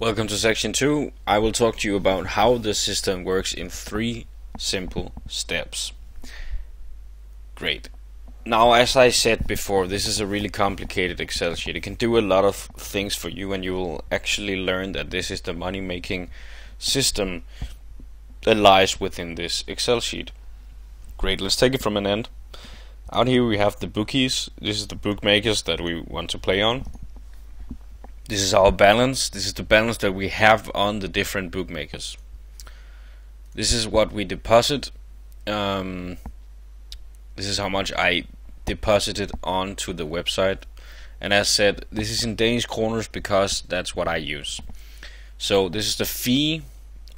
Welcome to section 2. I will talk to you about how the system works in 3 simple steps. Great. Now, as I said before, this is a really complicated Excel sheet. It can do a lot of things for you, and you will actually learn that this is the money-making system that lies within this Excel sheet. Great, let's take it from an end. Out here we have the bookies. This is the bookmakers that we want to play on. This is our balance. This is the balance that we have on the different bookmakers. This is what we deposit. This is how much I deposited onto the website. And as said, this is in Danish kroners because that's what I use. So this is the fee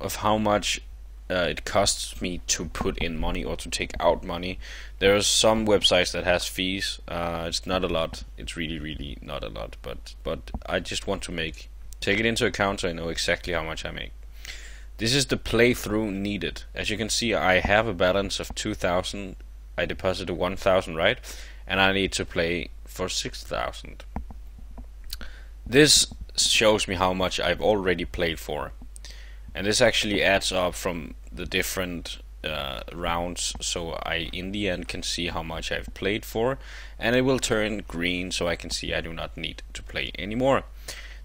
of how much it costs me to put in money or to take out money. There are some websites that has fees. It's not a lot. It's really not a lot. But I just want to take it into account so I know exactly how much I make. This is the playthrough needed. As you can see, I have a balance of 2,000. I deposited 1,000, right? And I need to play for 6,000. This shows me how much I've already played for. And this actually adds up from the different rounds, so I in the end can see how much I've played for, and it will turn green so I can see I do not need to play anymore.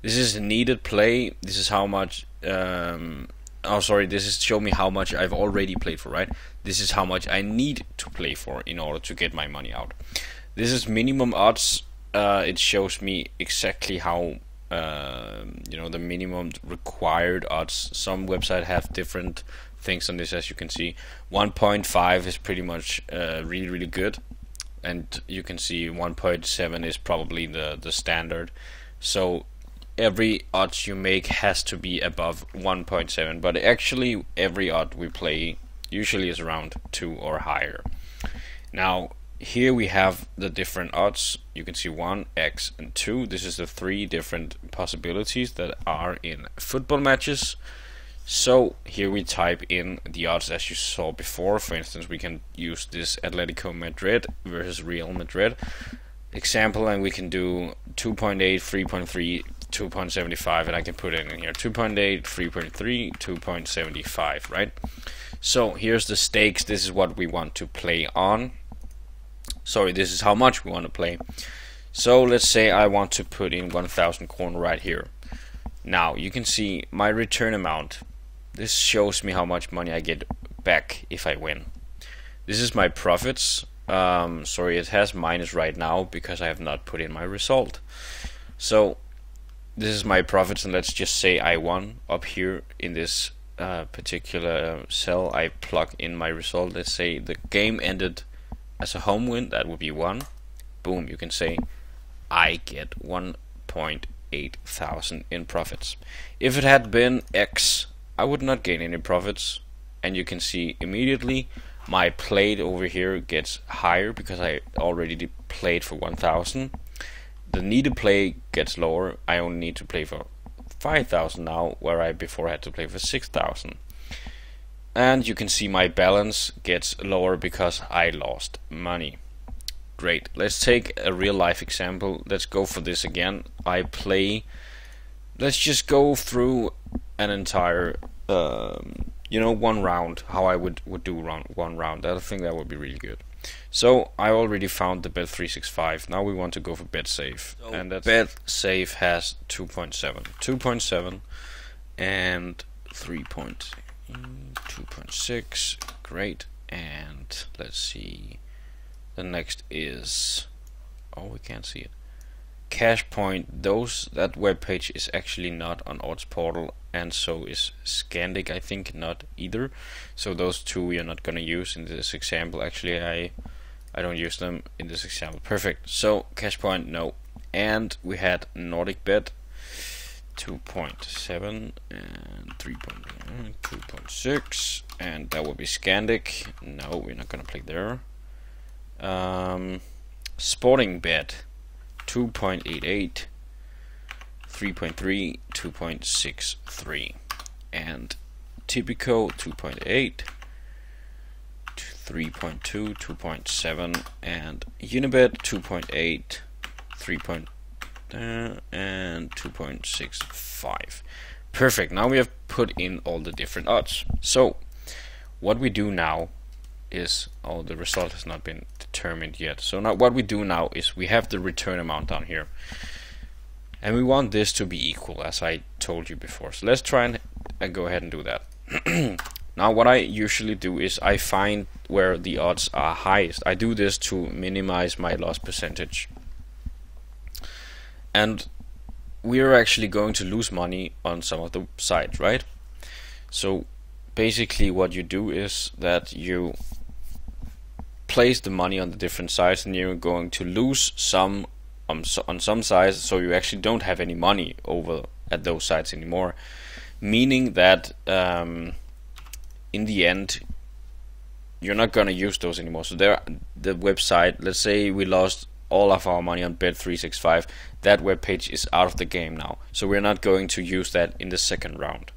This is needed play. This is how much this is show me how much I've already played for, right? This is how much I need to play for in order to get my money out. This is minimum odds. It shows me exactly how the minimum required odds. Some websites have different things on this. As you can see, 1.5 is pretty much really good, and you can see 1.7 is probably the standard. So every odds you make has to be above 1.7, but actually every odd we play usually is around 2 or higher. Now here we have the different odds. You can see 1, X, and 2. This is the 3 different possibilities that are in football matches. So here we type in the odds as you saw before. For instance, we can use this Atletico Madrid versus Real Madrid example, and we can do 2.8, 3.3, 2.75, and I can put it in here 2.8, 3.3, 2.75, right? So here's the stakes. This is what we want to play on. Sorry, this is how much we want to play. So let's say I want to put in 1,000 kroner right here. Now you can see my return amount. This shows me how much money I get back if I win. This is my profits. Sorry, it has minus right now because I have not put in my result. So this is my profits, and let's just say I won. Up here in this particular cell, I plug in my result. Let's say the game ended as a home win. That would be 1. Boom, you can say I get 1.8 thousand in profits. If it had been X, I would not gain any profits, and you can see immediately my played over here gets higher because I already played for 1,000. The needed play gets lower. I only need to play for 5,000 now, where I before had to play for 6,000. And you can see my balance gets lower because I lost money. Great. Let's take a real life example. Let's go for this again. I play. Let's just go through an entire, one round. How I would do one round. I think that would be really good. So I already found the Bet365. Now we want to go for BetSafe, and that BetSafe has 2.7 and 2.6. Great. And let's see, the next is, we can't see it, Cashpoint. That web page is actually not on Odds Portal, and so is Scandic, I think not either. So those two we are not going to use in this example. Actually, I don't use them in this example. Perfect. So Cashpoint, no. And we had NordicBet 2.7 and 2.6, and that would be Scandic. No, we're not gonna play there. Sportingbet 2.88, 3.3, 2.63, and Tipico 2.8, 3.2, 2.7, and Unibet 2.8, 3. And 2.65. Perfect. Now we have put in all the different odds. So what we do now is, oh, the result has not been determined yet. So now what we do now is we have the return amount down here, and we want this to be equal, as I told you before. So let's try and go ahead and do that. Now what I usually do is I find where the odds are highest. I do this to minimize my loss percentage. And we are actually going to lose money on some of the sides, right? So basically what you do is that you place the money on the different sides, and you're going to lose some on some sides, so you actually don't have any money over at those sides anymore, meaning that in the end you're not gonna use those anymore. So there, the website, let's say we lost all of our money on Bet365, that web page is out of the game now, so we're not going to use that in the second round.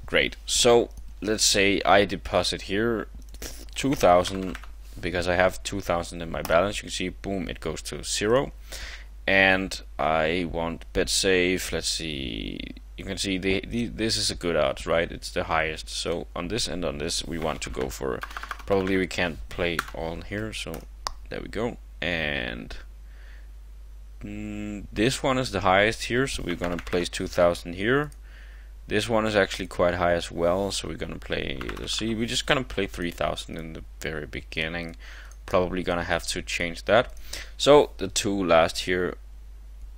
Great. So let's say I deposit here 2,000, because I have 2,000 in my balance. You can see, boom, it goes to 0. And I want bet safe. Let's see, you can see this is a good odds, right? It's the highest. So on this and on this we want to go for, probably we can't play all here, so there we go. And this one is the highest here, so we're gonna place 2,000 here. This one is actually quite high as well, so we're gonna play, let's see, we're just gonna play 3,000 in the very beginning. Probably gonna have to change that. So the two last here,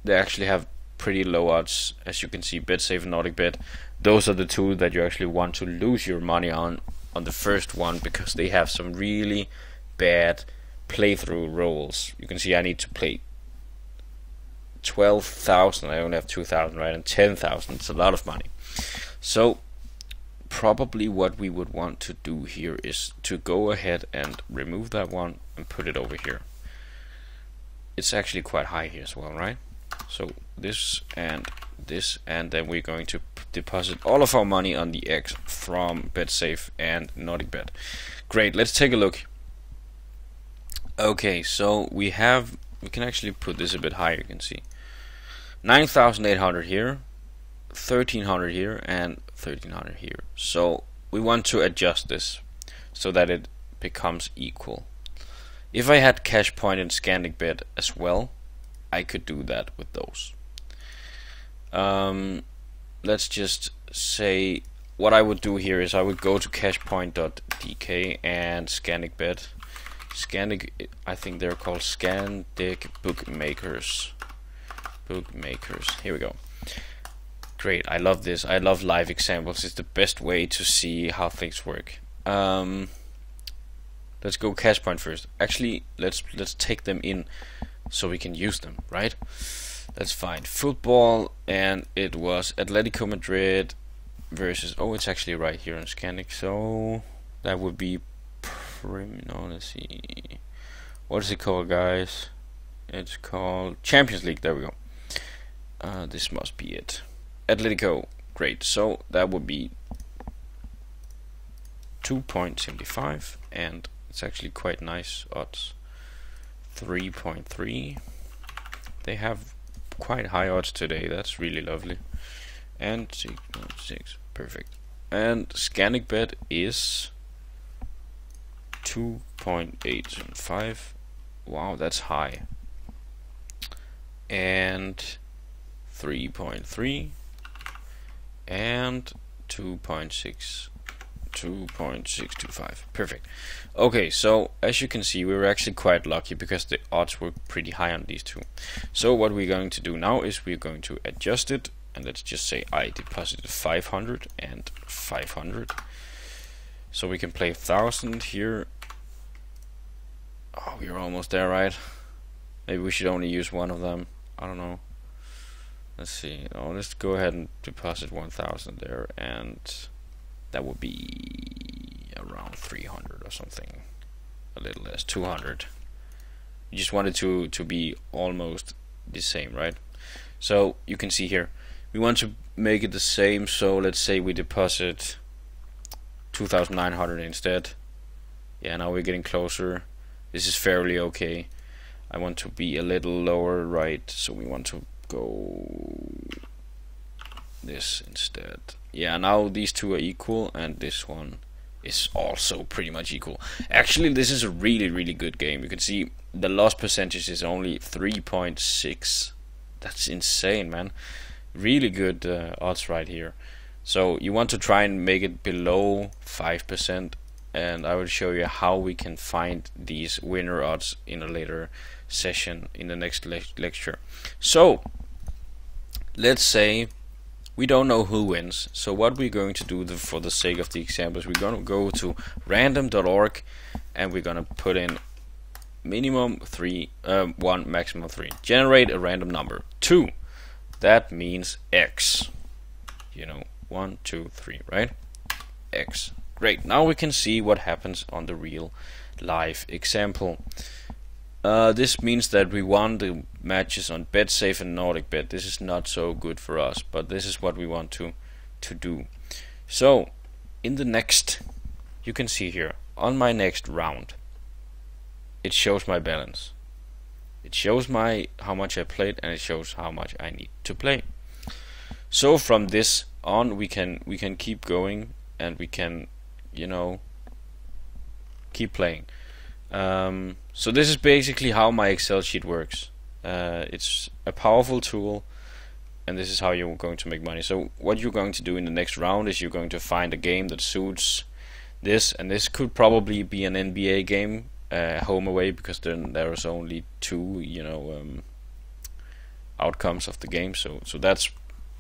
they actually have pretty low odds, as you can see. BetSafe and NordicBet, those are the two that you actually want to lose your money on the first one, because they have some really bad playthrough rolls. You can see I need to play 12,000, I only have 2,000, right? And 10,000, it's a lot of money. So probably what we would want to do here is to go ahead and remove that one and put it over here. It's actually quite high here as well, right? So this, and then we're going to deposit all of our money on the X from BetSafe and NordicBet. Great, let's take a look. Okay, so we can actually put this a bit higher. You can see 9,800 here, 1,300 here, and 1,300 here. So we want to adjust this so that it becomes equal. If I had CashPoint and ScannicBet as well, I could do that with those. Let's just say what I would do here is I would go to cashpoint.dk and ScannicBet. Scandic, I think they're called Scandic Bookmakers. Here we go. Great, I love this. I love live examples. It's the best way to see how things work. Let's go CashPoint first. Actually, let's take them in so we can use them, right? Let's find football, and it was Atletico Madrid versus, oh, it's actually right here on Scandic, so that would be no, let's see, what is it called, guys? It's called Champions League. There we go. This must be it. Atletico. Great. So that would be 2.75, and it's actually quite nice odds. 3.3. They have quite high odds today. That's really lovely. And 6. Perfect. And ScannicBet is 2.85. Wow, that's high. And 3.3 and 2.625. Perfect. Okay, so as you can see, we were actually quite lucky because the odds were pretty high on these two. So what we're going to do now is we're going to adjust it, and let's just say I deposited 500 and 500. So we can play 1,000 here. Oh, we're almost there, right? Maybe we should only use one of them. I don't know. Let's see. Oh, let's go ahead and deposit 1,000 there, and that would be around 300 or something. A little less, 200. You just wanted to be almost the same, right? So you can see here, we want to make it the same. So let's say we deposit 2,900 instead. Yeah, now we're getting closer. This is fairly okay. I want to be a little lower, right? So we want to go this instead. Yeah, now these two are equal, and this one is also pretty much equal. Actually, this is a really good game. You can see the loss percentage is only 3.6. That's insane, man. Really good odds right here. So you want to try and make it below 5%, and I will show you how we can find these winner odds in a later session in the next lecture. So let's say we don't know who wins. So what we're going to do for the sake of the example is we're going to go to random.org and we're going to put in minimum 1, maximum 3. Generate a random number 2. That means X. 1, 2, 3, right? X. Great. Now we can see what happens on the real live example. This means that we won the matches on BetSafe and NordicBet. This is not so good for us, but this is what we want to do. So in the next, you can see here on my next round, it shows my balance. It shows how much I played, and it shows how much I need to play. So from this on, we can keep going, and we can keep playing. So this is basically how my Excel sheet works. It's a powerful tool, and this is how you're going to make money. So what you're going to do in the next round is you're going to find a game that suits this, and this could probably be an NBA game, home away, because then there's only 2 outcomes of the game. So that's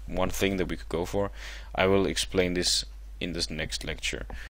one thing that we could go for. I will explain this in this next lecture.